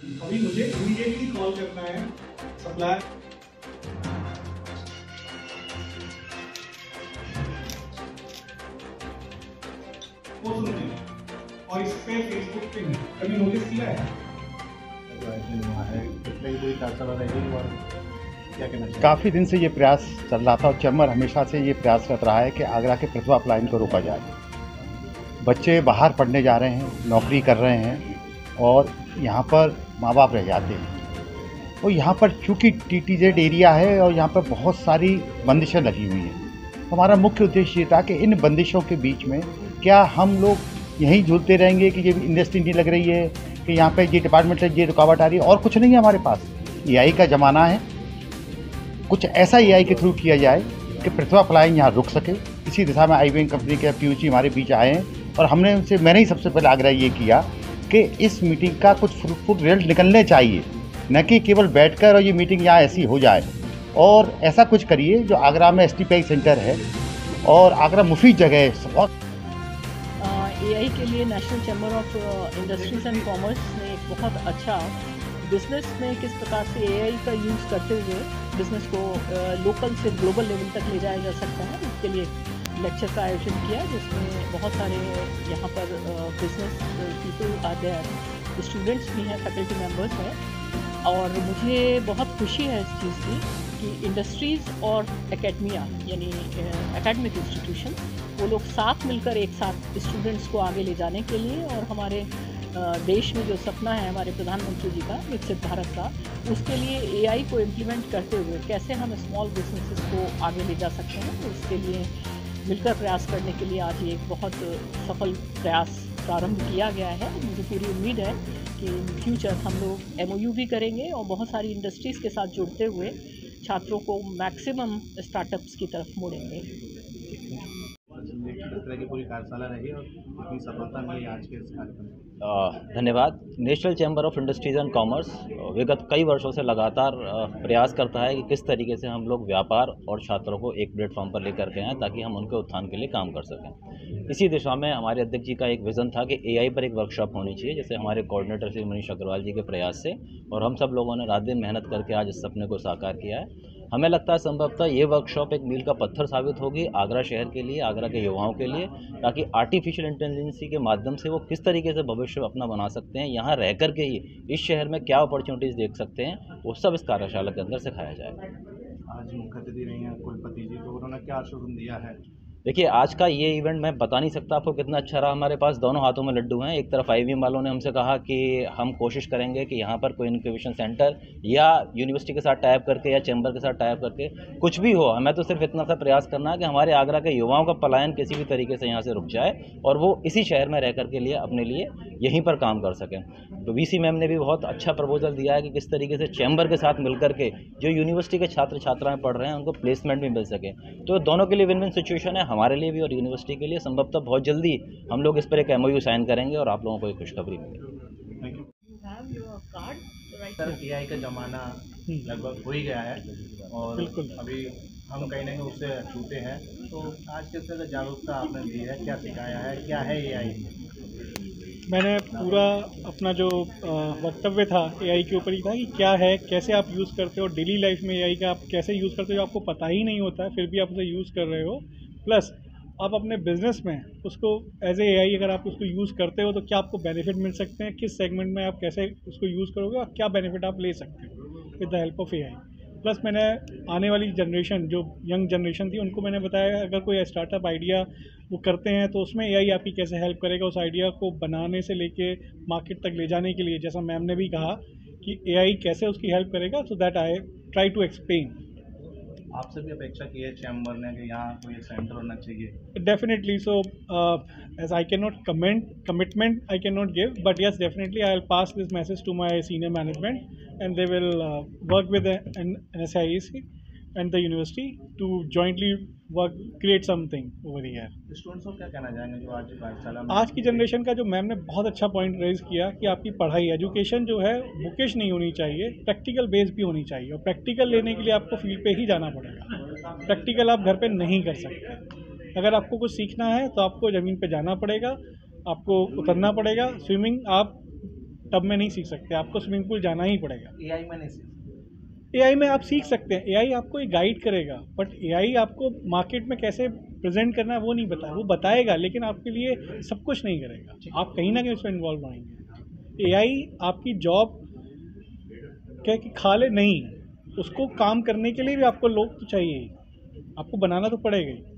अभी मुझे immediately call करना है सप्लायर को सुनते और इस पे फेसबुक पे कभी नोटिस किया है? काफ़ी दिन से ये प्रयास चल रहा था और चैम्बर हमेशा से ये प्रयासरत रहा है कि आगरा के प्रतिभा पलायन को रोका जाए। बच्चे बाहर पढ़ने जा रहे हैं, नौकरी कर रहे हैं और यहाँ पर माँ बाप रह जाते हैं। और यहाँ पर चूँकि TTZ एरिया है और यहाँ पर बहुत सारी बंदिशें लगी हुई हैं। हमारा मुख्य उद्देश्य ये था कि इन बंदिशों के बीच में क्या हम लोग यहीं झूलते रहेंगे कि ये इंडस्ट्री नहीं लग रही है, कि यहाँ पे ये डिपार्टमेंट है, ये रुकावट आ रही है और कुछ नहीं है हमारे पास। AI का ज़माना है, कुछ ऐसा AI के थ्रू किया जाए कि प्रतिभा पलायन यहाँ रुक सके। इसी दिशा में IBM कंपनी के PUC हमारे बीच आए हैं और मैंने ही सबसे पहले आग्रह ये किया कि इस मीटिंग का कुछ फ्रूटफुल रिजल्ट निकलने चाहिए, न कि केवल बैठकर और ये मीटिंग यहाँ ऐसी हो जाए। और ऐसा कुछ करिए जो आगरा में STPI सेंटर है और आगरा मुफीद जगह है। और AI के लिए national chamber of industries and commerce ने एक बहुत अच्छा बिजनेस में किस प्रकार से AI का यूज़ करते हुए बिजनेस को लोकल से ग्लोबल लेवल तक ले जाया जा सकता है, इसके लिए लेक्चर का आयोजन किया जिसमें बहुत सारे यहाँ पर बिजनेस पीपल आते हैं, स्टूडेंट्स भी हैं, फैकल्टी मेंबर्स हैं। और मुझे बहुत खुशी है इस चीज़ की कि इंडस्ट्रीज़ और एकेडमिया यानी एकेडमिक इंस्टीट्यूशन वो लोग साथ मिलकर एक साथ स्टूडेंट्स को आगे ले जाने के लिए और हमारे देश में जो सपना है हमारे प्रधानमंत्री जी का विकसित भारत का, उसके लिए AI को इम्प्लीमेंट करते हुए कैसे हम स्मॉल बिजनेसेस को आगे ले जा सकते हैं, तो इसके लिए मिलकर प्रयास करने के लिए आज एक बहुत सफल प्रयास प्रारंभ किया गया है। मुझे पूरी उम्मीद है कि इन फ्यूचर हम लोग MOU भी करेंगे और बहुत सारी इंडस्ट्रीज़ के साथ जुड़ते हुए छात्रों को मैक्सिमम स्टार्टअप्स की तरफ मोड़ेंगे। किस तरह की पूरी कार्यशाला रही और कितनी सफलता मिली आज के इस कार्यक्रम में? धन्यवाद। National chamber of industries and commerce विगत कई वर्षों से लगातार प्रयास करता है कि किस तरीके से हम लोग व्यापार और छात्रों को एक प्लेटफॉर्म पर लेकर के आएँ ताकि हम उनके उत्थान के लिए काम कर सकें। इसी दिशा में हमारे अध्यक्ष जी का एक विज़न था कि AI पर एक वर्कशॉप होनी चाहिए, जैसे हमारे कोऑर्डिनेटर श्री मनीष अग्रवाल जी के प्रयास से, और हम सब लोगों ने रात दिन मेहनत करके आज इस सपने को साकार किया है। हमें लगता है संभवतः ये वर्कशॉप एक मील का पत्थर साबित होगी आगरा शहर के लिए, आगरा के युवाओं के लिए, ताकि आर्टिफिशियल इंटेलिजेंसी के माध्यम से वो किस तरीके से भविष्य अपना बना सकते हैं, यहाँ रह कर के ही इस शहर में क्या अपॉर्चुनिटीज़ देख सकते हैं, वो सब इस कार्यशाला के अंदर सिखाया जाएगा। आज मुख्य अतिथि रही हैं कुलपति जी, तो उन्होंने क्या आश्वासन दिया है? देखिए, आज का ये इवेंट मैं बता नहीं सकता आपको कितना अच्छा रहा। हमारे पास दोनों हाथों में लड्डू हैं। एक तरफ IBM वालों ने हमसे कहा कि हम कोशिश करेंगे कि यहाँ पर कोई इनक्यूबेशन सेंटर या यूनिवर्सिटी के साथ टाइप करके या चैम्बर के साथ टाइप करके कुछ भी हो, हमें तो सिर्फ इतना सा प्रयास करना है कि हमारे आगरा के युवाओं का पलायन किसी भी तरीके से यहाँ से रुक जाए और वो इसी शहर में रह कर के लिए अपने लिए यहीं पर काम कर सकें। तो VC मैम ने भी बहुत अच्छा प्रपोजल दिया है कि किस तरीके से चैम्बर के साथ मिलकर के जो यूनिवर्सिटी के छात्र छात्राएँ पढ़ रहे हैं उनको प्लेसमेंट भी मिल सके। तो दोनों के लिए विन विन सिचुएशन है, हमारे लिए भी और यूनिवर्सिटी के लिए। संभवतः बहुत जल्दी हम लोग इस पर एक MOU साइन करेंगे और आप लोगों को एक खुशखबरी मिलेगी। सर, AI का ज़माना लगभग हो ही गया है और अभी हम कहीं ना कहीं उससे छूटे हैं, तो आज किस तरह जागरूकता आपने दी है, क्या सिखाया है, क्या है AI? मैंने पूरा अपना जो वक्तव्य था AI के ऊपर ही था कि क्या है, कैसे आप यूज़ करते हो डेली लाइफ में AI का, आप कैसे यूज़ करते हो, आपको पता ही नहीं होता है फिर भी आप उसे यूज़ कर रहे हो। प्लस आप अपने बिजनेस में उसको एज ए AI अगर आप उसको यूज़ करते हो तो क्या आपको बेनिफिट मिल सकते हैं, किस सेगमेंट में आप कैसे उसको यूज़ करोगे और क्या बेनिफिट आप ले सकते हो with the help of AI। Plus मैंने आने वाली जनरेशन, जो यंग जनरेशन थी, उनको मैंने बताया अगर कोई स्टार्टअप आइडिया वो करते हैं तो उसमें AI आपकी कैसे हेल्प करेगा उस आइडिया को बनाने से लेके मार्केट तक ले जाने के लिए। जैसा मैम ने भी कहा कि AI कैसे उसकी हेल्प करेगा, so that I try to explain. आपसे भी अपेक्षा की है चैम्बर ने कि यहाँ कोई सेंटर होना चाहिए? Definitely. So, as I cannot commitment I cannot give, but yes, definitely I'll pass this message to my senior management, and they will work with the NSIEC and the university to jointly create something over here. Students को क्या कहना चाहेंगे जो आज कार्यशाला में? आज की जनरेशन का जो मैम ने बहुत अच्छा पॉइंट रेज किया कि आपकी पढ़ाई, एजुकेशन जो है बुकिश नहीं होनी चाहिए, प्रैक्टिकल बेस भी होनी चाहिए, और प्रैक्टिकल लेने के लिए आपको फील्ड पे ही जाना पड़ेगा। प्रैक्टिकल आप घर पे नहीं कर सकते। अगर आपको कुछ सीखना है तो आपको ज़मीन पे जाना पड़ेगा, आपको उतरना पड़ेगा। स्विमिंग आप टब में नहीं सीख सकते, आपको स्विमिंग पूल जाना ही पड़ेगा। AI में नहीं सीख AI में आप सीख सकते हैं, AI आपको एक गाइड करेगा, बट AI आपको मार्केट में कैसे प्रेजेंट करना है वो नहीं बताया, वो बताएगा लेकिन आपके लिए सब कुछ नहीं करेगा, आप कहीं ना कहीं उसमें इन्वॉल्व रहेंगे। AI आपकी जॉब क्या कि खा ले नहीं, उसको काम करने के लिए भी आपको लोग तो चाहिए ही, आपको बनाना तो पड़ेगा ही।